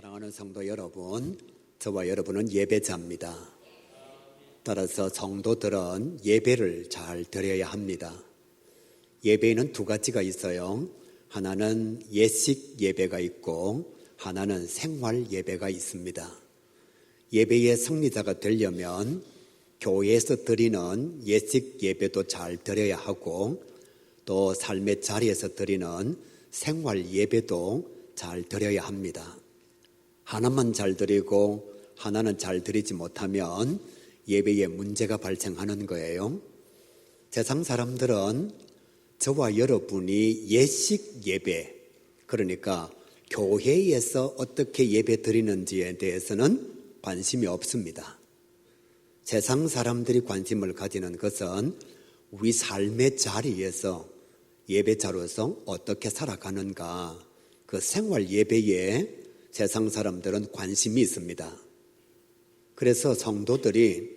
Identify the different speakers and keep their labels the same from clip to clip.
Speaker 1: 사랑하는 성도 여러분, 저와 여러분은 예배자입니다. 따라서 성도들은 예배를 잘 드려야 합니다. 예배에는 두 가지가 있어요. 하나는 예식 예배가 있고 하나는 생활 예배가 있습니다. 예배의 승리자가 되려면 교회에서 드리는 예식 예배도 잘 드려야 하고 또 삶의 자리에서 드리는 생활 예배도 잘 드려야 합니다. 하나만 잘 드리고 하나는 잘 드리지 못하면 예배에 문제가 발생하는 거예요. 세상 사람들은 저와 여러분이 예식 예배, 그러니까 교회에서 어떻게 예배 드리는지에 대해서는 관심이 없습니다. 세상 사람들이 관심을 가지는 것은 우리 삶의 자리에서 예배자로서 어떻게 살아가는가, 그 생활 예배에 세상 사람들은 관심이 있습니다. 그래서 성도들이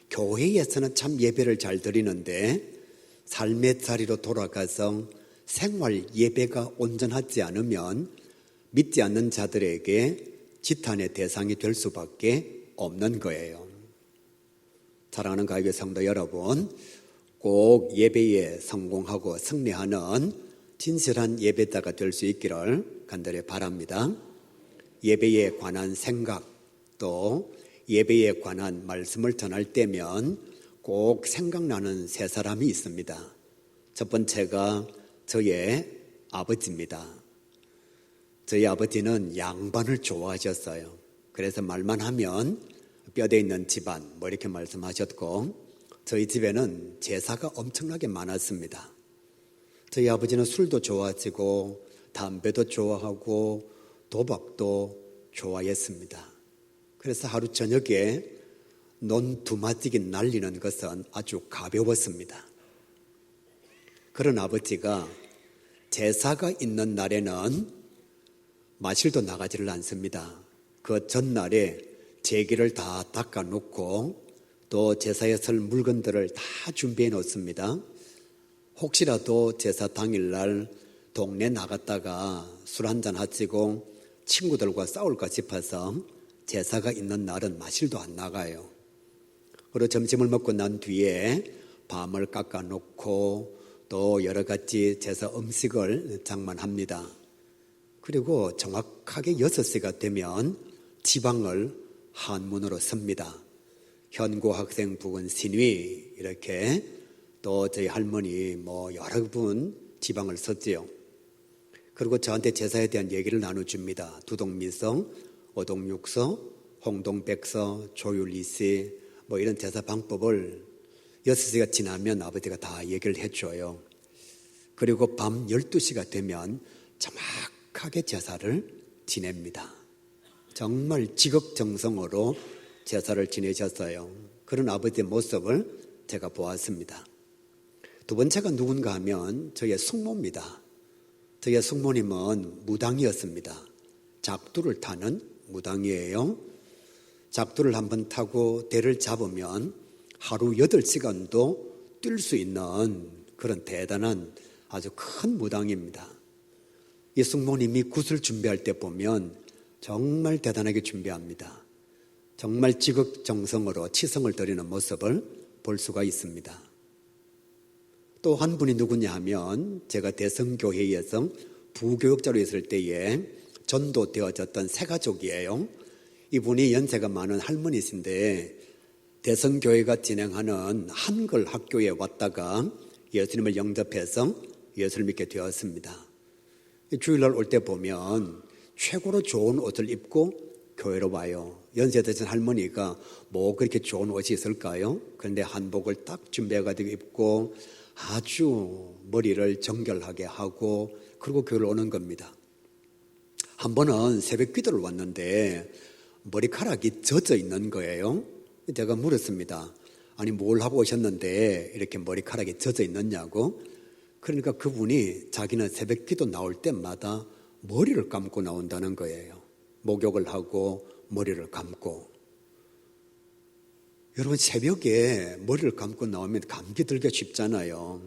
Speaker 1: 교회에서는 참 예배를 잘 드리는데 삶의 자리로 돌아가서 생활 예배가 온전하지 않으면 믿지 않는 자들에게 지탄의 대상이 될 수밖에 없는 거예요. 사랑하는 가요계 성도 여러분, 꼭 예배에 성공하고 승리하는 진실한 예배자가 될 수 있기를 간절히 바랍니다. 예배에 관한 생각, 또 예배에 관한 말씀을 전할 때면 꼭 생각나는 세 사람이 있습니다. 첫 번째가 저의 아버지입니다. 저희 아버지는 양반을 좋아하셨어요. 그래서 말만 하면 뼈대 있는 집안 뭐 이렇게 말씀하셨고, 저희 집에는 제사가 엄청나게 많았습니다. 저희 아버지는 술도 좋아하시고 담배도 좋아하고 도박도 좋아했습니다. 그래서 하루 저녁에 논 두마지기 날리는 것은 아주 가벼웠습니다. 그런 아버지가 제사가 있는 날에는 마실도 나가지를 않습니다. 그 전날에 제기를 다 닦아놓고 또 제사에 쓸 물건들을 다 준비해 놓습니다. 혹시라도 제사 당일날 동네 나갔다가 술 한잔 하시고 친구들과 싸울까 싶어서 제사가 있는 날은 마실도 안 나가요. 그리고 점심을 먹고 난 뒤에 밤을 깎아놓고 또 여러 가지 제사 음식을 장만합니다. 그리고 정확하게 6시가 되면 지방을 한문으로 씁니다. 현고 학생 부근 신위 이렇게 또 저희 할머니 뭐 여러 분 지방을 썼지요. 그리고 저한테 제사에 대한 얘기를 나눠줍니다. 두동미서, 오동육서, 홍동백서, 조율리시 뭐 이런 제사 방법을 6시가 지나면 아버지가 다 얘기를 해줘요. 그리고 밤 12시가 되면 정확하게 제사를 지냅니다. 정말 지극정성으로 제사를 지내셨어요. 그런 아버지의 모습을 제가 보았습니다. 두 번째가 누군가 하면 저의 숙모입니다. 저희 숙모님은 무당이었습니다. 작두를 타는 무당이에요. 작두를 한번 타고 대를 잡으면 하루 8시간도 뛸 수 있는 그런 대단한 아주 큰 무당입니다. 이 숙모님이 굿을 준비할 때 보면 정말 대단하게 준비합니다. 정말 지극정성으로 치성을 드리는 모습을 볼 수가 있습니다. 또 한 분이 누구냐 하면 제가 대성교회에서 부교육자로 있을 때에 전도되어졌던 새가족이에요. 이분이 연세가 많은 할머니신데 대성교회가 진행하는 한글 학교에 왔다가 예수님을 영접해서 예수를 믿게 되었습니다. 주일날 올 때 보면 최고로 좋은 옷을 입고 교회로 와요. 연세 드신 할머니가 뭐 그렇게 좋은 옷이 있을까요? 그런데 한복을 딱 준비해가지고 입고 아주 머리를 정결하게 하고 그리고 교회를 오는 겁니다. 한 번은 새벽 기도를 왔는데 머리카락이 젖어 있는 거예요. 제가 물었습니다. 아니 뭘 하고 오셨는데 이렇게 머리카락이 젖어 있느냐고. 그러니까 그분이 자기는 새벽 기도 나올 때마다 머리를 감고 나온다는 거예요. 목욕을 하고 머리를 감고. 여러분 새벽에 머리를 감고 나오면 감기 들기가 쉽잖아요.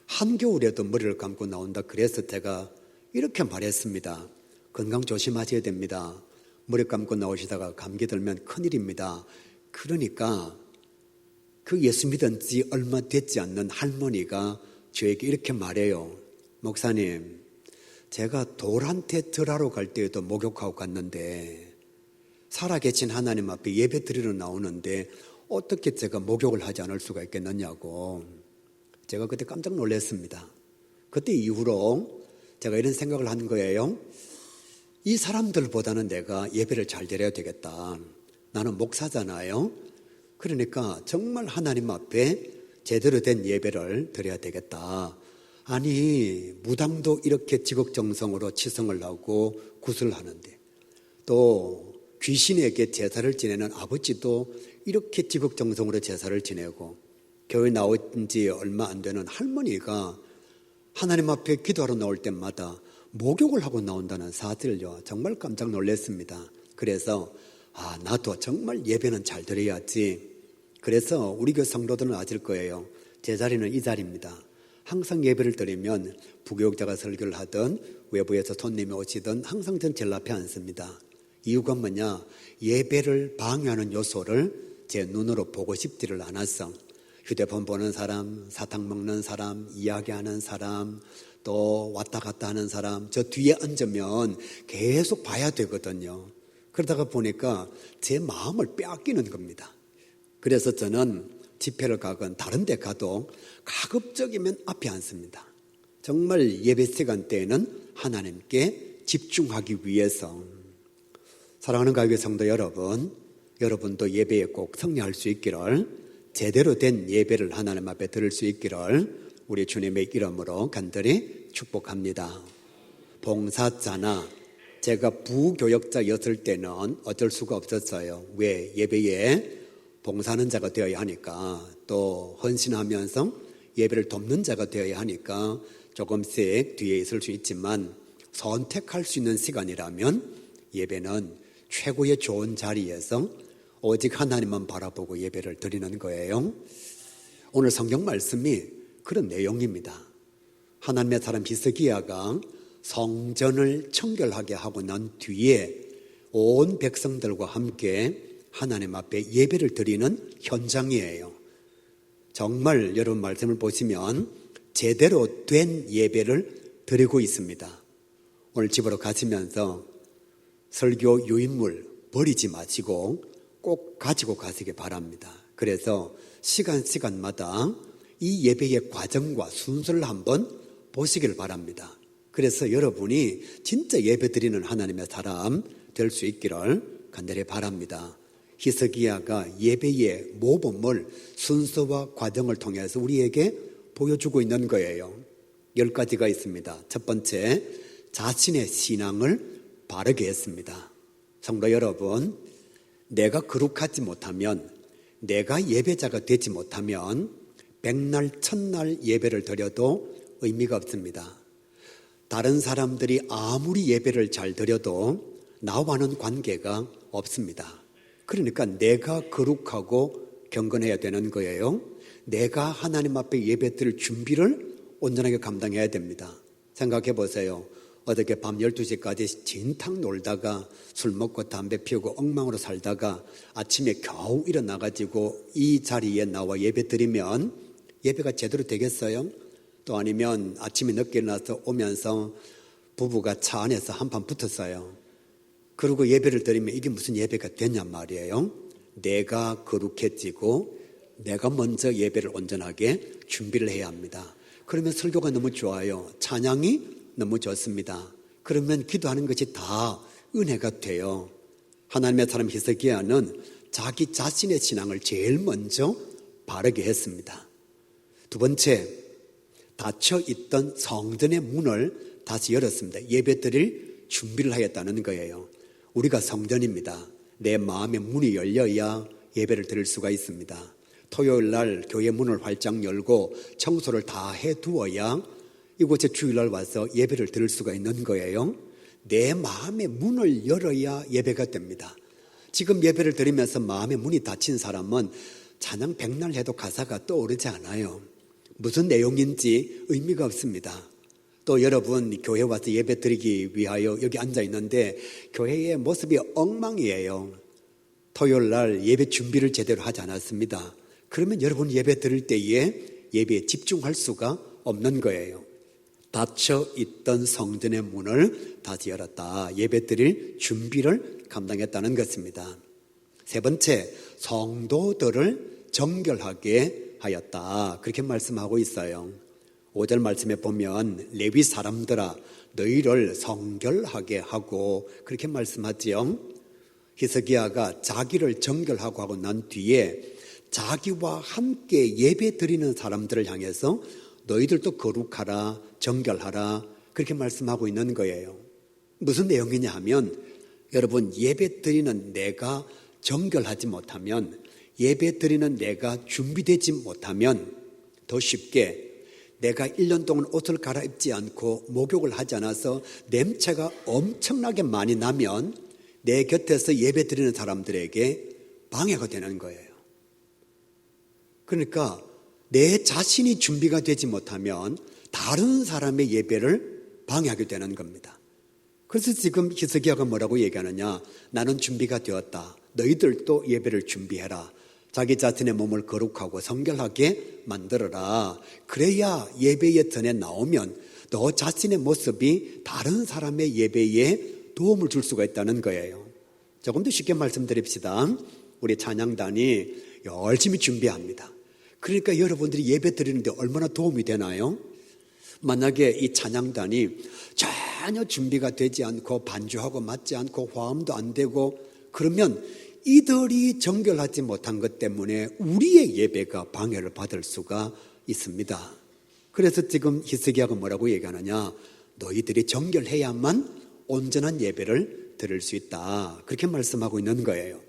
Speaker 1: 한겨울에도 머리를 감고 나온다. 그래서 제가 이렇게 말했습니다. 건강 조심하셔야 됩니다. 머리 감고 나오시다가 감기 들면 큰일입니다. 그러니까 그 예수 믿은 지 얼마 되지 않는 할머니가 저에게 이렇게 말해요. 목사님, 제가 돌한테 절하러 갈 때에도 목욕하고 갔는데 살아계신 하나님 앞에 예배 드리러 나오는데 어떻게 제가 목욕을 하지 않을 수가 있겠느냐고. 제가 그때 깜짝 놀랐습니다. 그때 이후로 제가 이런 생각을 한 거예요. 이 사람들보다는 내가 예배를 잘 드려야 되겠다. 나는 목사잖아요. 그러니까 정말 하나님 앞에 제대로 된 예배를 드려야 되겠다. 아니, 무당도 이렇게 지극정성으로 치성을 하고 구슬을 하는데, 또 귀신에게 제사를 지내는 아버지도 이렇게 지극정성으로 제사를 지내고, 교회 나온 지 얼마 안 되는 할머니가 하나님 앞에 기도하러 나올 때마다 목욕을 하고 나온다는 사실을요, 정말 깜짝 놀랐습니다. 그래서 나도 정말 예배는 잘 드려야지. 그래서 우리 교회 성도들은 아실 거예요. 제 자리는 이 자리입니다. 항상 예배를 드리면 부교육자가 설교를 하든 외부에서 손님이 오시든 항상 전 제일 앞에 앉습니다. 이유가 뭐냐? 예배를 방해하는 요소를 제 눈으로 보고 싶지를 않았어. 휴대폰 보는 사람, 사탕 먹는 사람, 이야기하는 사람, 또 왔다 갔다 하는 사람, 저 뒤에 앉으면 계속 봐야 되거든요. 그러다가 보니까 제 마음을 빼앗기는 겁니다. 그래서 저는 집회를 가건 다른 데 가도 가급적이면 앞에 앉습니다. 정말 예배 시간 때에는 하나님께 집중하기 위해서. 사랑하는 가요계 성도 여러분, 여러분도 예배에 꼭 승리할 수 있기를, 제대로 된 예배를 하나님 앞에 드릴 수 있기를 우리 주님의 이름으로 간절히 축복합니다. 봉사자나 제가 부교역자였을 때는 어쩔 수가 없었어요. 왜? 예배에 봉사하는 자가 되어야 하니까, 또 헌신하면서 예배를 돕는 자가 되어야 하니까 조금씩 뒤에 있을 수 있지만, 선택할 수 있는 시간이라면 예배는 최고의 좋은 자리에서 오직 하나님만 바라보고 예배를 드리는 거예요. 오늘 성경 말씀이 그런 내용입니다. 하나님의 사람 히스기야가 성전을 청결하게 하고 난 뒤에 온 백성들과 함께 하나님 앞에 예배를 드리는 현장이에요. 정말 여러분 말씀을 보시면 제대로 된 예배를 드리고 있습니다. 오늘 집으로 가시면서 설교 유인물 버리지 마시고 꼭 가지고 가시기 바랍니다. 그래서 시간마다 이 예배의 과정과 순서를 한번 보시기를 바랍니다. 그래서 여러분이 진짜 예배 드리는 하나님의 사람 될 수 있기를 간절히 바랍니다. 히스기야가 예배의 모범을 순서와 과정을 통해서 우리에게 보여주고 있는 거예요. 10가지가 있습니다. 첫 번째, 자신의 신앙을 바르게 했습니다. 성도 여러분, 내가 거룩하지 못하면, 내가 예배자가 되지 못하면 백날 천날 예배를 드려도 의미가 없습니다. 다른 사람들이 아무리 예배를 잘 드려도 나와는 관계가 없습니다. 그러니까 내가 거룩하고 경건해야 되는 거예요. 내가 하나님 앞에 예배 드릴 준비를 온전하게 감당해야 됩니다. 생각해 보세요. 어저께 밤 12시까지 진탕 놀다가 술 먹고 담배 피우고 엉망으로 살다가 아침에 겨우 일어나가지고 이 자리에 나와 예배 드리면 예배가 제대로 되겠어요? 또 아니면 아침에 늦게 일어나서 오면서 부부가 차 안에서 한판 붙었어요. 그리고 예배를 드리면 이게 무슨 예배가 되냔 말이에요. 내가 거룩해지고 내가 먼저 예배를 온전하게 준비를 해야 합니다. 그러면 설교가 너무 좋아요. 찬양이 너무 좋습니다. 그러면 기도하는 것이 다 은혜가 돼요. 하나님의 사람 히스기야는 자기 자신의 신앙을 제일 먼저 바르게 했습니다. 두 번째, 닫혀있던 성전의 문을 다시 열었습니다. 예배 드릴 준비를 하겠다는 거예요. 우리가 성전입니다. 내 마음의 문이 열려야 예배를 드릴 수가 있습니다. 토요일 날 교회 문을 활짝 열고 청소를 다 해두어야 이곳에 주일날 와서 예배를 드릴 수가 있는 거예요. 내 마음의 문을 열어야 예배가 됩니다. 지금 예배를 드리면서 마음의 문이 닫힌 사람은 찬양 백날 해도 가사가 떠오르지 않아요. 무슨 내용인지 의미가 없습니다. 또 여러분 교회 와서 예배 드리기 위하여 여기 앉아 있는데 교회의 모습이 엉망이에요. 토요일 날 예배 준비를 제대로 하지 않았습니다. 그러면 여러분 예배 드릴 때에 예배에 집중할 수가 없는 거예요. 닫혀 있던 성전의 문을 다시 열었다. 예배 드릴 준비를 감당했다는 것입니다. 세 번째, 성도들을 정결하게 하였다. 그렇게 말씀하고 있어요. 5절 말씀에 보면 레위 사람들아 너희를 성결하게 하고 그렇게 말씀하지요. 히스기야가 자기를 정결하고 하고 난 뒤에 자기와 함께 예배 드리는 사람들을 향해서 너희들도 거룩하라, 정결하라 그렇게 말씀하고 있는 거예요. 무슨 내용이냐 하면 여러분 예배 드리는 내가 정결하지 못하면 예배 드리는 내가 준비되지 못하면 더 쉽게 내가 1년 동안 옷을 갈아입지 않고 목욕을 하지 않아서 냄새가 엄청나게 많이 나면 내 곁에서 예배 드리는 사람들에게 방해가 되는 거예요. 그러니까 내 자신이 준비가 되지 못하면 다른 사람의 예배를 방해하게 되는 겁니다. 그래서 지금 히스기야가 뭐라고 얘기하느냐? 나는 준비가 되었다. 너희들도 예배를 준비해라. 자기 자신의 몸을 거룩하고 성결하게 만들어라. 그래야 예배의 전에 나오면 너 자신의 모습이 다른 사람의 예배에 도움을 줄 수가 있다는 거예요. 조금 더 쉽게 말씀드립시다. 우리 찬양단이 열심히 준비합니다. 그러니까 여러분들이 예배 드리는데 얼마나 도움이 되나요? 만약에 이 찬양단이 전혀 준비가 되지 않고 반주하고 맞지 않고 화음도 안 되고 그러면 이들이 정결하지 못한 것 때문에 우리의 예배가 방해를 받을 수가 있습니다. 그래서 지금 히스기야가 뭐라고 얘기하느냐? 너희들이 정결해야만 온전한 예배를 드릴 수 있다. 그렇게 말씀하고 있는 거예요.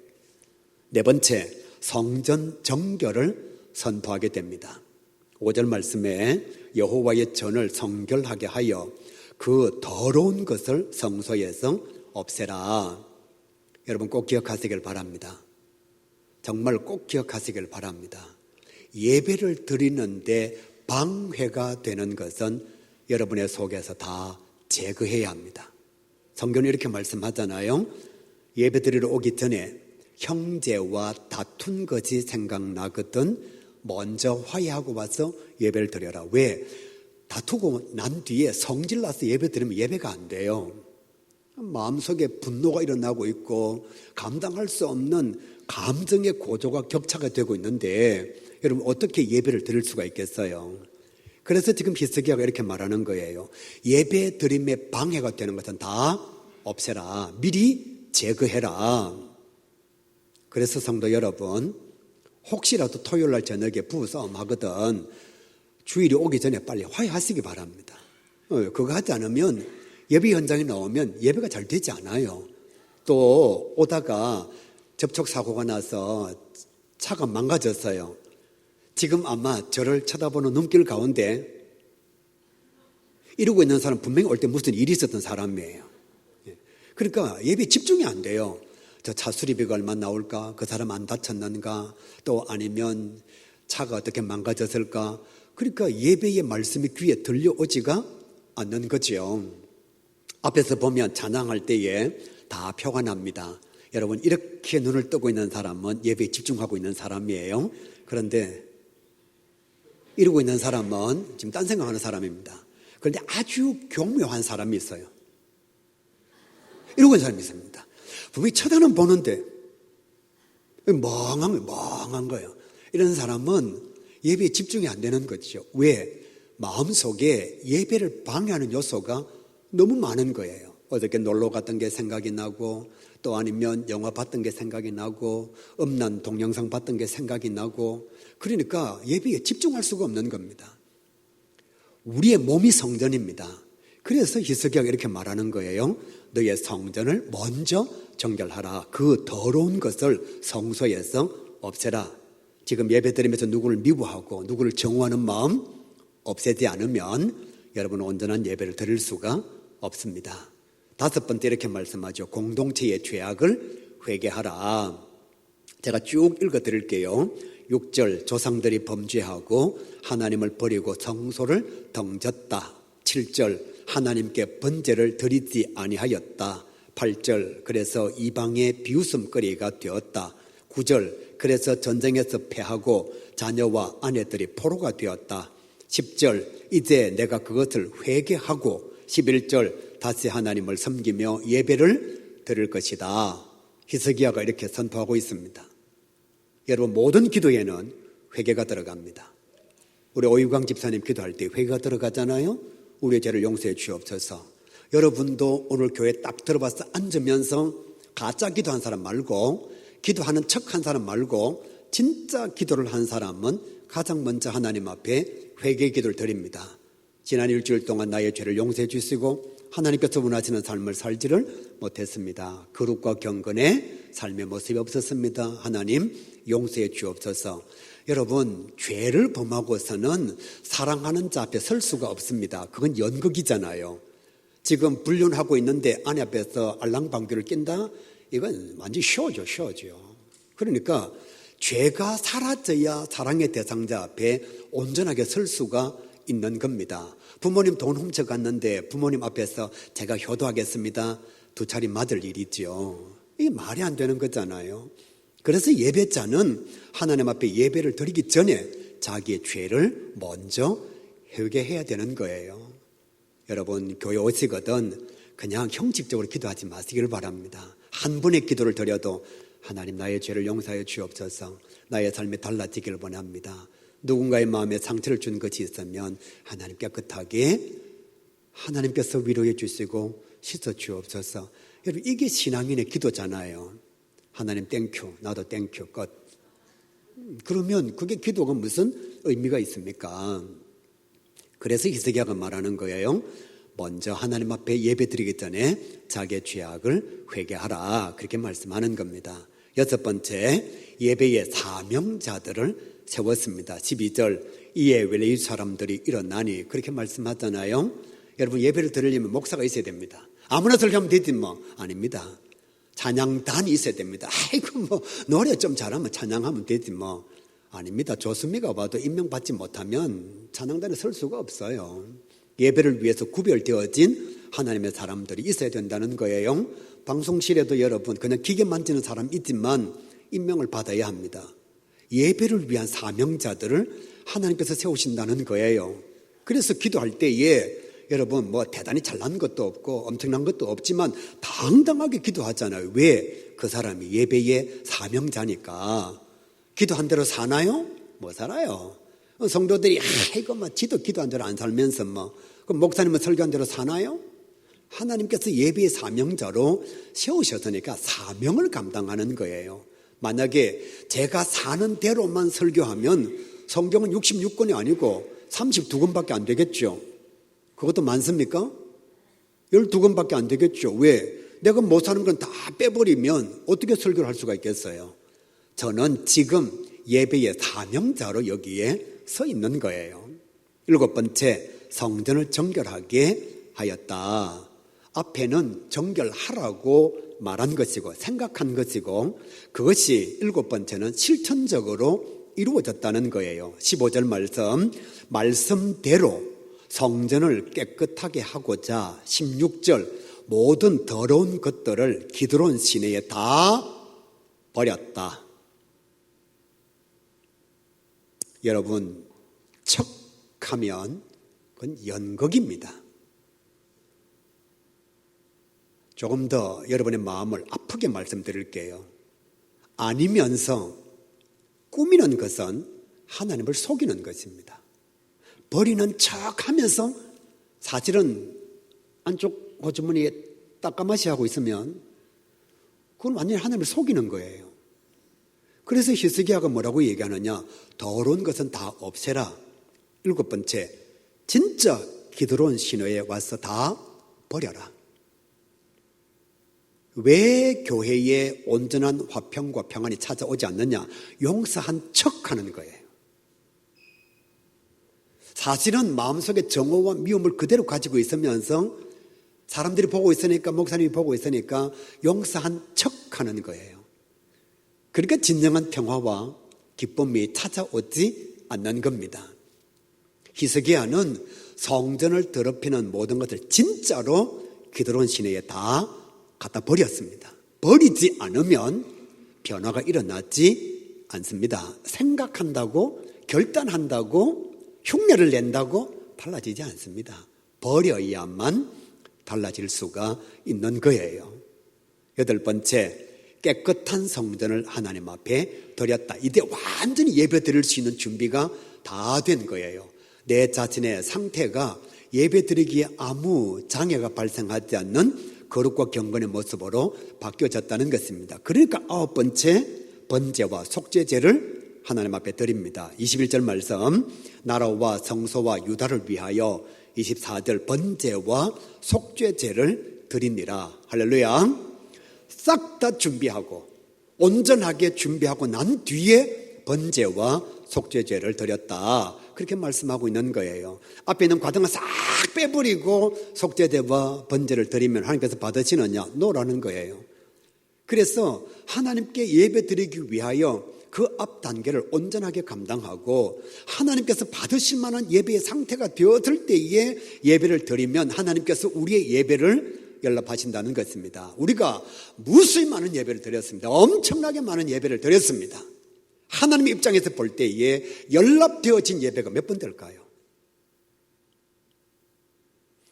Speaker 1: 네 번째, 성전 정결을 선포하게 됩니다. 5절 말씀에 여호와의 전을 성결하게 하여 그 더러운 것을 성소에서 없애라. 여러분 꼭 기억하시길 바랍니다. 정말 꼭 기억하시길 바랍니다. 예배를 드리는데 방해가 되는 것은 여러분의 속에서 다 제거해야 합니다. 성경은 이렇게 말씀하잖아요. 예배 드리러 오기 전에 형제와 다툰 것이 생각나거든 먼저 화해하고 와서 예배를 드려라. 왜? 다투고 난 뒤에 성질나서 예배 드리면 예배가 안 돼요. 마음속에 분노가 일어나고 있고 감당할 수 없는 감정의 고조가 격차가 되고 있는데 여러분 어떻게 예배를 드릴 수가 있겠어요? 그래서 지금 히스기야가 이렇게 말하는 거예요. 예배 드림에 방해가 되는 것은 다 없애라. 미리 제거해라. 그래서 성도 여러분 혹시라도 토요일 날 저녁에 부부싸움 하거든 주일이 오기 전에 빨리 화해하시기 바랍니다. 그거 하지 않으면 예배 현장에 나오면 예배가 잘 되지 않아요. 또 오다가 접촉사고가 나서 차가 망가졌어요. 지금 아마 저를 쳐다보는 눈길 가운데 이러고 있는 사람 분명히 올 때 무슨 일이 있었던 사람이에요. 그러니까 예배에 집중이 안 돼요. 저 차 수리비가 얼마 나올까? 그 사람 안 다쳤는가? 또 아니면 차가 어떻게 망가졌을까? 그러니까 예배의 말씀이 귀에 들려오지가 않는 거죠. 앞에서 보면 찬양할 때에 다 표가 납니다. 여러분 이렇게 눈을 뜨고 있는 사람은 예배에 집중하고 있는 사람이에요. 그런데 이러고 있는 사람은 지금 딴 생각하는 사람입니다. 그런데 아주 교묘한 사람이 있어요. 이러고 있는 사람이 있습니다. 분명히 쳐다는 보는데 멍한 거예요. 이런 사람은 예배에 집중이 안 되는 거죠. 왜? 마음속에 예배를 방해하는 요소가 너무 많은 거예요. 어저께 놀러 갔던 게 생각이 나고 또 아니면 영화 봤던 게 생각이 나고 음란 동영상 봤던 게 생각이 나고 그러니까 예배에 집중할 수가 없는 겁니다. 우리의 몸이 성전입니다. 그래서 히스기야가 이렇게 말하는 거예요. 너의 성전을 먼저 정결하라. 그 더러운 것을 성소에서 없애라. 지금 예배드리면서 누구를 미워하고 누구를 정오하는 마음 없애지 않으면 여러분은 온전한 예배를 드릴 수가 없습니다. 다섯 번째 이렇게 말씀하죠. 공동체의 죄악을 회개하라. 제가 쭉 읽어드릴게요. 6절 조상들이 범죄하고 하나님을 버리고 성소를 덩졌다. 7절 하나님께 번제를 드리지 아니하였다. 8절 그래서 이방의 비웃음거리가 되었다. 9절 그래서 전쟁에서 패하고 자녀와 아내들이 포로가 되었다. 10절 이제 내가 그것을 회개하고 11절 다시 하나님을 섬기며 예배를 드릴 것이다. 히스기야가 이렇게 선포하고 있습니다. 여러분 모든 기도에는 회개가 들어갑니다. 우리 오유광 집사님 기도할 때 회개가 들어가잖아요. 우리의 죄를 용서해 주옵소서. 여러분도 오늘 교회 딱 들어봐서 앉으면서 가짜 기도한 사람 말고 기도하는 척한 사람 말고 진짜 기도를 한 사람은 가장 먼저 하나님 앞에 회개 기도를 드립니다. 지난 일주일 동안 나의 죄를 용서해 주시고 하나님께서 원하시는 삶을 살지를 못했습니다. 거룩과 경건의 삶의 모습이 없었습니다. 하나님 용서해 주옵소서. 여러분 죄를 범하고서는 사랑하는 자 앞에 설 수가 없습니다. 그건 연극이잖아요. 지금 불륜하고 있는데 아내 앞에서 알랑방귀를 낀다? 이건 완전 쇼죠. 그러니까 죄가 사라져야 사랑의 대상자 앞에 온전하게 설 수가 있는 겁니다. 부모님 돈 훔쳐갔는데 부모님 앞에서 제가 효도하겠습니다. 두 차례 맞을 일이죠. 이게 말이 안 되는 거잖아요. 그래서 예배자는 하나님 앞에 예배를 드리기 전에 자기의 죄를 먼저 회개해야 되는 거예요. 여러분 교회 오시거든 그냥 형식적으로 기도하지 마시길 바랍니다. 한 분의 기도를 드려도 하나님 나의 죄를 용서해 주옵소서. 나의 삶이 달라지기를 원합니다. 누군가의 마음에 상처를 준 것이 있으면 하나님 깨끗하게 하나님께서 위로해 주시고 씻어 주옵소서. 여러분 이게 신앙인의 기도잖아요. 하나님 땡큐 나도 땡큐 끝. 그러면 그게 기도가 무슨 의미가 있습니까? 그래서 히스기야가 말하는 거예요. 먼저 하나님 앞에 예배드리기 전에 자기의 죄악을 회개하라 그렇게 말씀하는 겁니다. 여섯 번째 예배의 사명자들을 세웠습니다. 12절 이에 웰레위 사람들이 일어나니 그렇게 말씀하잖아요. 여러분 예배를 드리려면 목사가 있어야 됩니다. 아무나 설교하면 되지 뭐 아닙니다. 찬양단이 있어야 됩니다. 아이고 뭐 노래 좀 잘하면 찬양하면 되지 뭐 아닙니다. 조수미가 와도 임명받지 못하면 찬양단에 설 수가 없어요. 예배를 위해서 구별되어진 하나님의 사람들이 있어야 된다는 거예요. 방송실에도 여러분 그냥 기계 만지는 사람 있지만 임명을 받아야 합니다. 예배를 위한 사명자들을 하나님께서 세우신다는 거예요. 그래서 기도할 때에 여러분 뭐 대단히 잘난 것도 없고 엄청난 것도 없지만 당당하게 기도하잖아요. 왜? 그 사람이 예배의 사명자니까. 기도한 대로 사나요? 못 살아요. 성도들이 이거 뭐 지도 기도한 대로 안 살면서 뭐 그럼 목사님은 설교한 대로 사나요? 하나님께서 예배의 사명자로 세우셨으니까 사명을 감당하는 거예요. 만약에 제가 사는 대로만 설교하면 성경은 66권이 아니고 32권밖에 안 되겠죠. 그것도 많습니까? 12권밖에 안 되겠죠. 왜? 내가 못 사는 건 다 빼버리면 어떻게 설교를 할 수가 있겠어요? 저는 지금 예배의 사명자로 여기에 서 있는 거예요. 일곱 번째, 성전을 정결하게 하였다. 앞에는 정결하라고 말한 것이고 생각한 것이고 그것이 일곱 번째는 실천적으로 이루어졌다는 거예요. 15절 말씀대로 성전을 깨끗하게 하고자 16절 모든 더러운 것들을 기드론 시내에 다 버렸다. 여러분 척하면 그건 연극입니다. 조금 더 여러분의 마음을 아프게 말씀드릴게요. 아니면서 꾸미는 것은 하나님을 속이는 것입니다. 버리는 척하면서 사실은 안쪽 호주머니에 따까마시 하고 있으면 그건 완전히 하나님을 속이는 거예요. 그래서 히스기야가 뭐라고 얘기하느냐? 더러운 것은 다 없애라. 일곱 번째, 진짜 기드론 시내에 와서 다 버려라. 왜 교회에 온전한 화평과 평안이 찾아오지 않느냐? 용서한 척하는 거예요. 사실은 마음속에 정오와 미움을 그대로 가지고 있으면서 사람들이 보고 있으니까 목사님이 보고 있으니까 용서한 척하는 거예요. 그러니까 진정한 평화와 기쁨이 찾아오지 않는 겁니다. 히스기야는 성전을 더럽히는 모든 것을 진짜로 기드론 시내에 다 갖다 버렸습니다. 버리지 않으면 변화가 일어나지 않습니다. 생각한다고, 결단한다고, 흉내를 낸다고 달라지지 않습니다. 버려야만 달라질 수가 있는 거예요. 8번째, 깨끗한 성전을 하나님 앞에 드렸다. 이제 완전히 예배 드릴 수 있는 준비가 다 된 거예요. 내 자신의 상태가 예배 드리기에 아무 장애가 발생하지 않는 거룩과 경건의 모습으로 바뀌어졌다는 것입니다. 그러니까 9번째, 번제와 속죄제를 하나님 앞에 드립니다. 21절 말씀, 나라와 성소와 유다를 위하여 24절 번제와 속죄제를 드리니라. 할렐루야. 싹 다 준비하고 온전하게 준비하고 난 뒤에 번제와 속죄제를 드렸다. 그렇게 말씀하고 있는 거예요. 앞에 있는 과정을 싹 빼버리고 속죄제와 번제를 드리면 하나님께서 받으시느냐? 노라는 거예요. 그래서 하나님께 예배 드리기 위하여 그 앞 단계를 온전하게 감당하고 하나님께서 받으실 만한 예배의 상태가 되었을 때에 예배를 드리면 하나님께서 우리의 예배를 연락하신다는 것입니다. 우리가 무수히 많은 예배를 드렸습니다. 엄청나게 많은 예배를 드렸습니다. 하나님 입장에서 볼 때에 연락되어진 예배가 몇 번 될까요?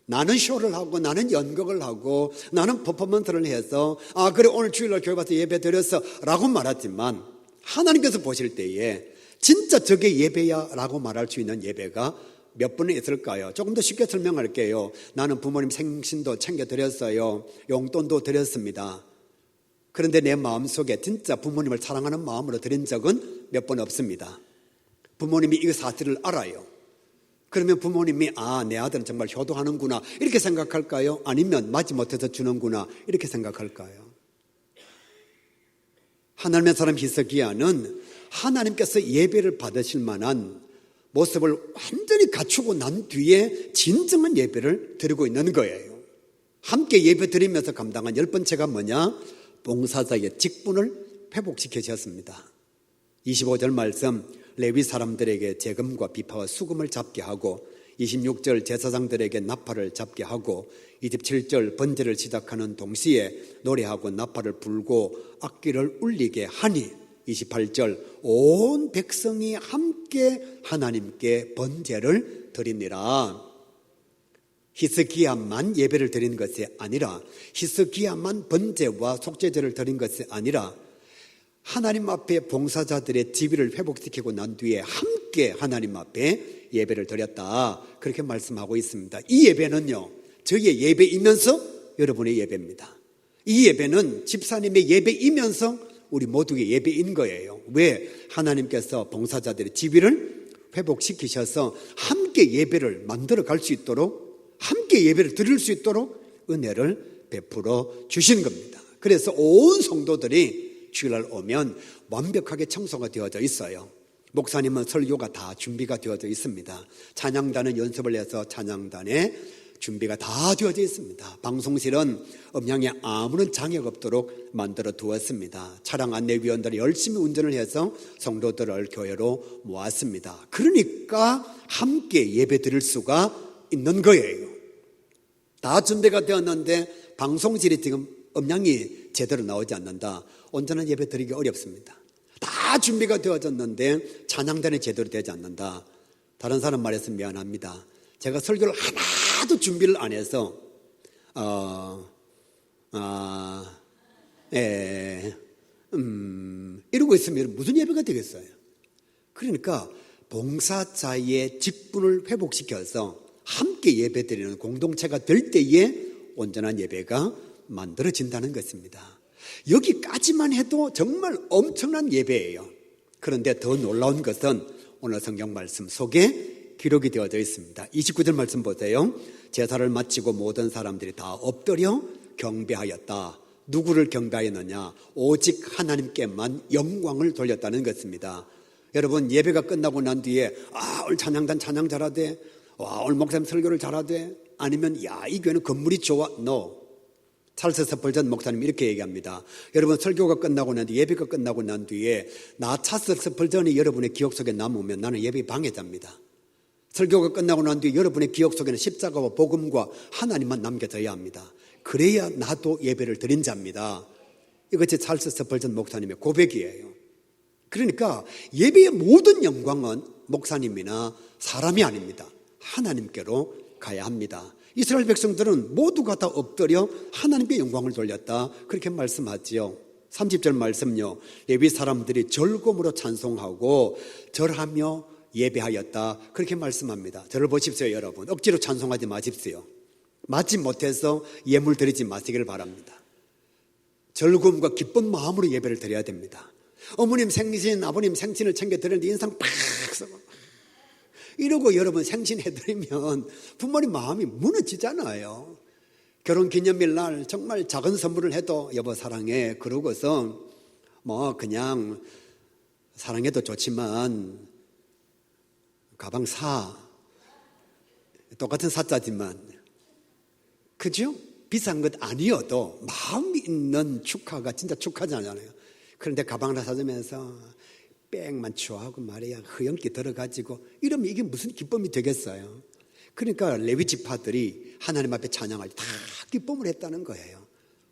Speaker 1: 나는 쇼를 하고 나는 연극을 하고 나는 퍼포먼스를 해서 그래 오늘 주일날 교회 와서 예배 드렸어 라고 말하지만 하나님께서 보실 때에 진짜 저게 예배야 라고 말할 수 있는 예배가 몇 번이 있을까요? 조금 더 쉽게 설명할게요. 나는 부모님 생신도 챙겨드렸어요. 용돈도 드렸습니다. 그런데 내 마음속에 진짜 부모님을 사랑하는 마음으로 드린 적은 몇 번 없습니다. 부모님이 이 사실을 알아요. 그러면 부모님이 내 아들은 정말 효도하는구나 이렇게 생각할까요? 아니면 마지못해서 주는구나 이렇게 생각할까요? 하나님의 사람 히스기야는 하나님께서 예배를 받으실 만한 모습을 완전히 갖추고 난 뒤에 진정한 예배를 드리고 있는 거예요. 함께 예배 드리면서 감당한 10번째가 뭐냐? 봉사자의 직분을 회복시키셨습니다. 25절 말씀, 레위 사람들에게 재금과 비파와 수금을 잡게 하고 26절 제사장들에게 나팔을 잡게 하고 27절 번제를 시작하는 동시에 노래하고 나팔을 불고 악기를 울리게 하니 28절 온 백성이 함께 하나님께 번제를 드리니라. 히스기야만 예배를 드린 것이 아니라 히스기야만 번제와 속죄제를 드린 것이 아니라 하나님 앞에 봉사자들의 지위를 회복시키고 난 뒤에 함께 하나님 앞에 예배를 드렸다. 그렇게 말씀하고 있습니다. 이 예배는요, 저희의 예배이면서 여러분의 예배입니다. 이 예배는 집사님의 예배이면서 우리 모두의 예배인 거예요. 왜? 하나님께서 봉사자들의 지위를 회복시키셔서 함께 예배를 만들어 갈 수 있도록, 함께 예배를 드릴 수 있도록 은혜를 베풀어 주신 겁니다. 그래서 온 성도들이 주일날 오면 완벽하게 청소가 되어져 있어요. 목사님은 설교가 다 준비가 되어져 있습니다. 찬양단은 연습을 해서 찬양단에 준비가 다 되어져 있습니다. 방송실은 음향에 아무런 장애가 없도록 만들어 두었습니다. 차량 안내위원들이 열심히 운전을 해서 성도들을 교회로 모았습니다. 그러니까 함께 예배 드릴 수가 있는 거예요. 다 준비가 되었는데 방송실이 지금 음향이 제대로 나오지 않는다. 온전한 예배 드리기 어렵습니다. 다 준비가 되어졌는데 찬양단이 제대로 되지 않는다. 다른 사람 말해서 미안합니다. 제가 설교를 하나도 준비를 안 해서 이러고 있으면 무슨 예배가 되겠어요? 그러니까 봉사자의 직분을 회복시켜서 함께 예배드리는 공동체가 될 때에 온전한 예배가 만들어진다는 것입니다. 여기까지만 해도 정말 엄청난 예배예요. 그런데 더 놀라운 것은 오늘 성경 말씀 속에 기록이 되어져 있습니다. 29절 말씀 보세요. 제사를 마치고 모든 사람들이 다 엎드려 경배하였다. 누구를 경배하였느냐? 오직 하나님께만 영광을 돌렸다는 것입니다. 여러분, 예배가 끝나고 난 뒤에 오늘 찬양단 찬양 잘하대, 오늘 목사님 설교를 잘하대, 아니면 이 교회는 건물이 좋아. No. 찰스 스펄전 목사님 이렇게 얘기합니다. 여러분, 설교가 끝나고 난 뒤에, 예배가 끝나고 난 뒤에 나 찰스 스펄전이 여러분의 기억 속에 남으면 나는 예배 방해자입니다. 설교가 끝나고 난 뒤에 여러분의 기억 속에는 십자가와 복음과 하나님만 남겨져야 합니다. 그래야 나도 예배를 드린 자입니다. 이것이 찰스 스펄전 목사님의 고백이에요. 그러니까 예배의 모든 영광은 목사님이나 사람이 아닙니다. 하나님께로 가야 합니다. 이스라엘 백성들은 모두가 다 엎드려 하나님께 영광을 돌렸다, 그렇게 말씀하지요. 30절 말씀요, 레위 사람들이 절곡으로 찬송하고 절하며 예배하였다, 그렇게 말씀합니다. 저를 보십시오. 여러분, 억지로 찬송하지 마십시오. 맞지 못해서 예물 드리지 마시기를 바랍니다. 즐거움과 기쁜 마음으로 예배를 드려야 됩니다. 어머님 생신, 아버님 생신을 챙겨 드리는데 인상 팍 썩어 이러고 여러분 생신해드리면 부모님 마음이 무너지잖아요. 결혼기념일 날 정말 작은 선물을 해도 여보 사랑해 그러고서 뭐 그냥 사랑해도 좋지만 가방 사, 똑같은 사자지만, 그죠? 비싼 것 아니어도 마음이 있는 축하가 진짜 축하잖아요. 그런데 가방 하나 사주면서 빽만 추하고 말이야 허영기 들어가지고 이러면 이게 무슨 기쁨이 되겠어요? 그러니까 레위 지파들이 하나님 앞에 찬양할 때 다 기쁨을 했다는 거예요.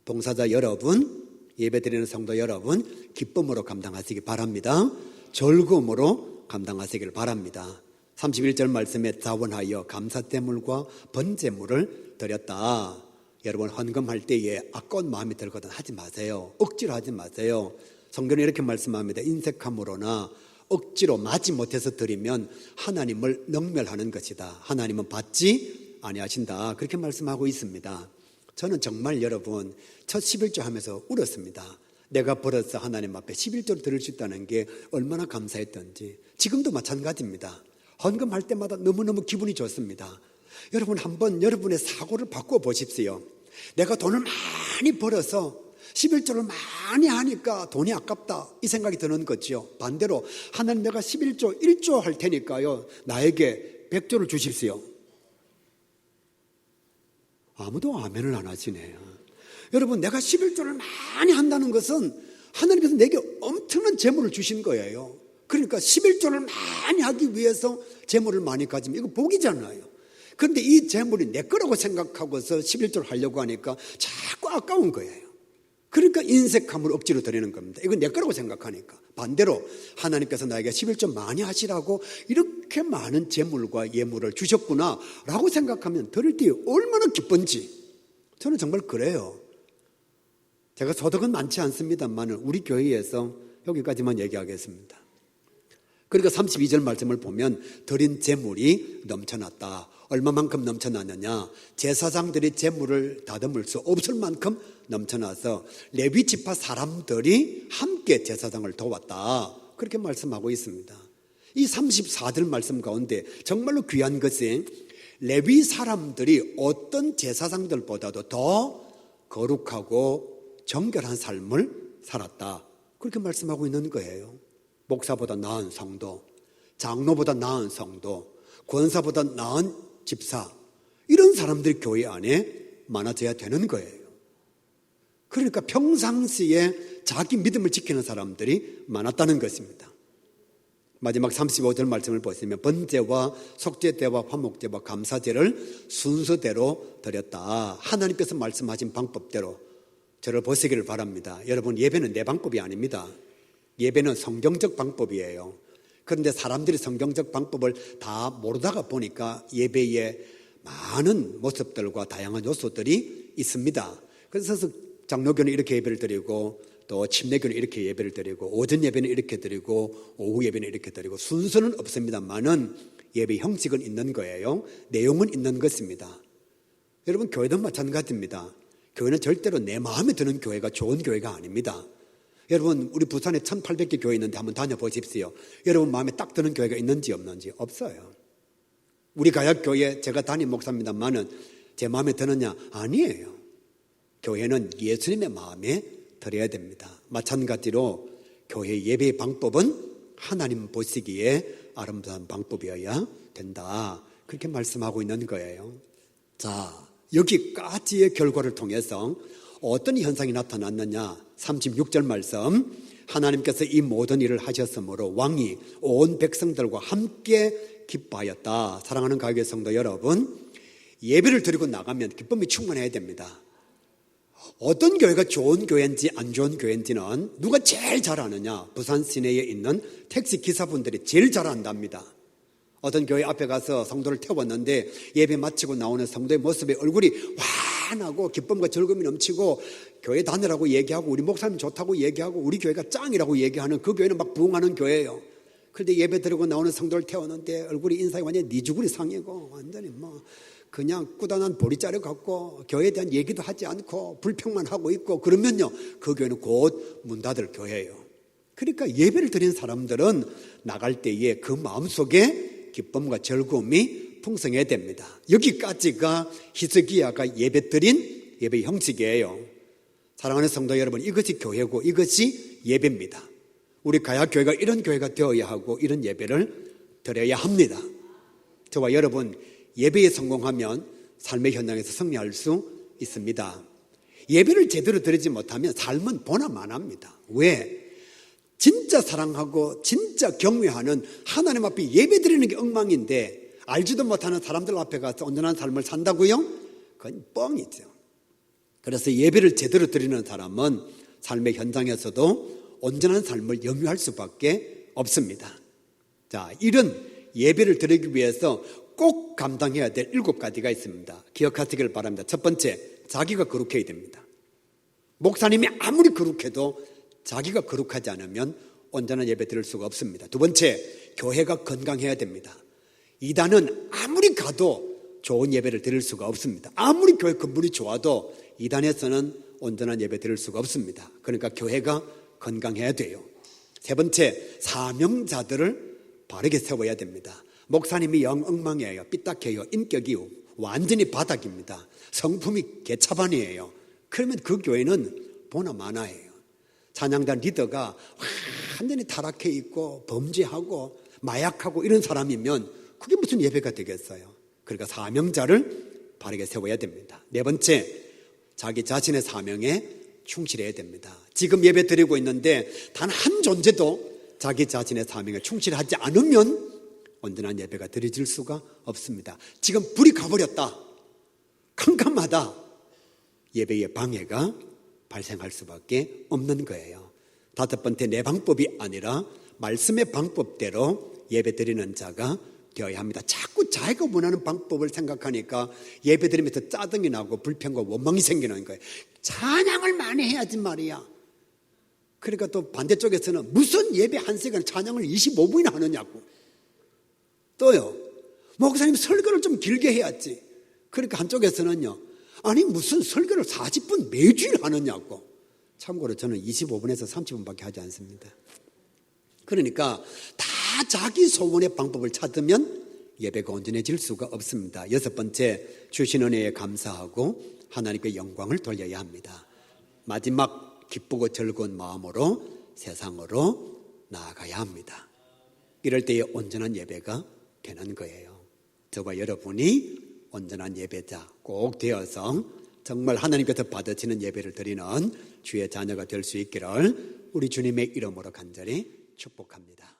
Speaker 1: 봉사자 여러분, 예배드리는 성도 여러분, 기쁨으로 감당하시기 바랍니다. 즐거움으로 감당하시길 바랍니다. 31절 말씀에 자원하여 감사제물과 번제물을 드렸다. 여러분 헌금할 때에 아까운 마음이 들거든 하지 마세요. 억지로 하지 마세요. 성경은 이렇게 말씀합니다. 인색함으로나 억지로 마지 못해서 드리면 하나님을 능멸하는 것이다. 하나님은 받지 아니하신다. 그렇게 말씀하고 있습니다. 저는 정말 여러분 첫 11조 하면서 울었습니다. 내가 벌어서 하나님 앞에 11조를 드릴 수 있다는 게 얼마나 감사했던지. 지금도 마찬가지입니다. 헌금할 때마다 너무너무 기분이 좋습니다. 여러분 한번 여러분의 사고를 바꿔 보십시오. 내가 돈을 많이 벌어서 11조를 많이 하니까 돈이 아깝다 이 생각이 드는 거죠. 반대로 하나님 내가 11조 1조 할 테니까요 나에게 100조를 주십시오. 아무도 아멘을 안 하시네요. 여러분 내가 11조를 많이 한다는 것은 하나님께서 내게 엄청난 재물을 주신 거예요. 그러니까 11조를 많이 하기 위해서 재물을 많이 가지면 이거 복이잖아요. 그런데 이 재물이 내 거라고 생각하고서 11조를 하려고 하니까 자꾸 아까운 거예요. 그러니까 인색함을 억지로 드리는 겁니다. 이건 내 거라고 생각하니까. 반대로 하나님께서 나에게 11조 많이 하시라고 이렇게 많은 재물과 예물을 주셨구나 라고 생각하면 드릴 때 얼마나 기쁜지. 저는 정말 그래요. 제가 소득은 많지 않습니다만 우리 교회에서 여기까지만 얘기하겠습니다. 그러니까 32절 말씀을 보면 드린 재물이 넘쳐났다. 얼마만큼 넘쳐났느냐? 제사장들이 재물을 다듬을 수 없을 만큼 넘쳐나서 레위 지파 사람들이 함께 제사장을 도왔다. 그렇게 말씀하고 있습니다. 이 34절 말씀 가운데 정말로 귀한 것이 레위 사람들이 어떤 제사장들보다도 더 거룩하고 정결한 삶을 살았다. 그렇게 말씀하고 있는 거예요. 목사보다 나은 성도, 장로보다 나은 성도, 권사보다 나은 집사, 이런 사람들이 교회 안에 많아져야 되는 거예요. 그러니까 평상시에 자기 믿음을 지키는 사람들이 많았다는 것입니다. 마지막 35절 말씀을 보시면 번제와 속죄제와 화목제와 감사제를 순서대로 드렸다. 하나님께서 말씀하신 방법대로 저를 보시기를 바랍니다. 여러분 예배는 내 방법이 아닙니다. 예배는 성경적 방법이에요. 그런데 사람들이 성경적 방법을 다 모르다가 보니까 예배에 많은 모습들과 다양한 요소들이 있습니다. 그래서 장로교는 이렇게 예배를 드리고 또 침례교는 이렇게 예배를 드리고 오전 예배는 이렇게 드리고 오후 예배는 이렇게 드리고 순서는 없습니다만은 예배 형식은 있는 거예요. 내용은 있는 것입니다. 여러분 교회도 마찬가지입니다. 교회는 절대로 내 마음에 드는 교회가 좋은 교회가 아닙니다. 여러분 우리 부산에 1800개 교회 있는데 한번 다녀보십시오. 여러분 마음에 딱 드는 교회가 있는지 없는지 없어요. 우리 가약교회 제가 담임 목사입니다만은 제 마음에 드느냐? 아니에요. 교회는 예수님의 마음에 드려야 됩니다. 마찬가지로 교회 예배의 방법은 하나님 보시기에 아름다운 방법이어야 된다. 그렇게 말씀하고 있는 거예요. 자, 여기까지의 결과를 통해서 어떤 현상이 나타났느냐? 36절 말씀, 하나님께서 이 모든 일을 하셨으므로 왕이 온 백성들과 함께 기뻐하였다. 사랑하는 가교회 성도 여러분, 예배를 드리고 나가면 기쁨이 충만해야 됩니다. 어떤 교회가 좋은 교회인지 안 좋은 교회인지는 누가 제일 잘 아느냐? 부산 시내에 있는 택시 기사분들이 제일 잘 안답니다. 어떤 교회 앞에 가서 성도를 태웠는데 예배 마치고 나오는 성도의 모습에 얼굴이 환하고 기쁨과 즐거움이 넘치고 교회 다니라고 얘기하고 우리 목사님 좋다고 얘기하고 우리 교회가 짱이라고 얘기하는 그 교회는 막 부흥하는 교회예요. 그런데 예배 드리고 나오는 성도를 태웠는데 얼굴이 인상이 완전히 니죽으리 상이고 완전히 그냥 꾸다난 보리자루 같고 교회에 대한 얘기도 하지 않고 불평만 하고 있고 그러면요, 그 교회는 곧 문 닫을 교회예요. 그러니까 예배를 드리는 사람들은 나갈 때에 그 마음속에 기쁨과 즐거움이 풍성해야 됩니다. 여기까지가 히스기야가 예배 드린 예배 형식이에요. 사랑하는 성도 여러분, 이것이 교회고 이것이 예배입니다. 우리 가야교회가 이런 교회가 되어야 하고 이런 예배를 드려야 합니다. 저와 여러분, 예배에 성공하면 삶의 현장에서 승리할 수 있습니다. 예배를 제대로 드리지 못하면 삶은 보나마나합니다. 왜? 진짜 사랑하고 진짜 경외하는 하나님 앞에 예배 드리는 게 엉망인데 알지도 못하는 사람들 앞에 가서 온전한 삶을 산다고요? 그건 뻥이죠. 그래서 예배를 제대로 드리는 사람은 삶의 현장에서도 온전한 삶을 영위할 수밖에 없습니다. 자, 이런 예배를 드리기 위해서 꼭 감당해야 될 7가지가 있습니다. 기억하시길 바랍니다. 첫 번째, 자기가 거룩해야 됩니다. 목사님이 아무리 거룩해도 자기가 거룩하지 않으면 온전한 예배 드릴 수가 없습니다. 두 번째, 교회가 건강해야 됩니다. 이단은 아무리 가도 좋은 예배를 드릴 수가 없습니다. 아무리 교회 건물이 좋아도 이단에서는 온전한 예배 드릴 수가 없습니다. 그러니까 교회가 건강해야 돼요. 세 번째, 사명자들을 바르게 세워야 됩니다. 목사님이 영 엉망이에요. 삐딱해요. 인격이 완전히 바닥입니다. 성품이 개차반이에요. 그러면 그 교회는 보나마나예요. 찬양단 리더가 완전히 타락해 있고 범죄하고 마약하고 이런 사람이면 그게 무슨 예배가 되겠어요. 그러니까 사명자를 바르게 세워야 됩니다. 네 번째, 자기 자신의 사명에 충실해야 됩니다. 지금 예배 드리고 있는데 단 한 존재도 자기 자신의 사명에 충실하지 않으면 온전한 예배가 드려질 수가 없습니다. 지금 불이 가버렸다, 캄캄하다, 예배의 방해가 발생할 수밖에 없는 거예요. 다섯 번째, 내 방법이 아니라 말씀의 방법대로 예배 드리는 자가 되어야 합니다. 자꾸 자기가 원하는 방법을 생각하니까 예배 드리면서 짜증이 나고 불평과 원망이 생기는 거예요. 찬양을 많이 해야지 말이야. 그러니까 또 반대쪽에서는 무슨 예배 한 시간 찬양을 25분이나 하느냐고. 또요, 목사님 설교를 좀 길게 해야지. 그러니까 한쪽에서는요, 아니 무슨 설교를 40분 매주일 하느냐고. 참고로 저는 25분에서 30분밖에 하지 않습니다. 그러니까 다 자기 소원의 방법을 찾으면 예배가 온전해질 수가 없습니다. 여섯 번째, 주신 은혜에 감사하고 하나님께 영광을 돌려야 합니다. 마지막, 기쁘고 즐거운 마음으로 세상으로 나아가야 합니다. 이럴 때에 온전한 예배가 되는 거예요. 저와 여러분이 온전한 예배자 꼭 되어서 정말 하나님께서 받으시는 예배를 드리는 주의 자녀가 될 수 있기를 우리 주님의 이름으로 간절히 축복합니다.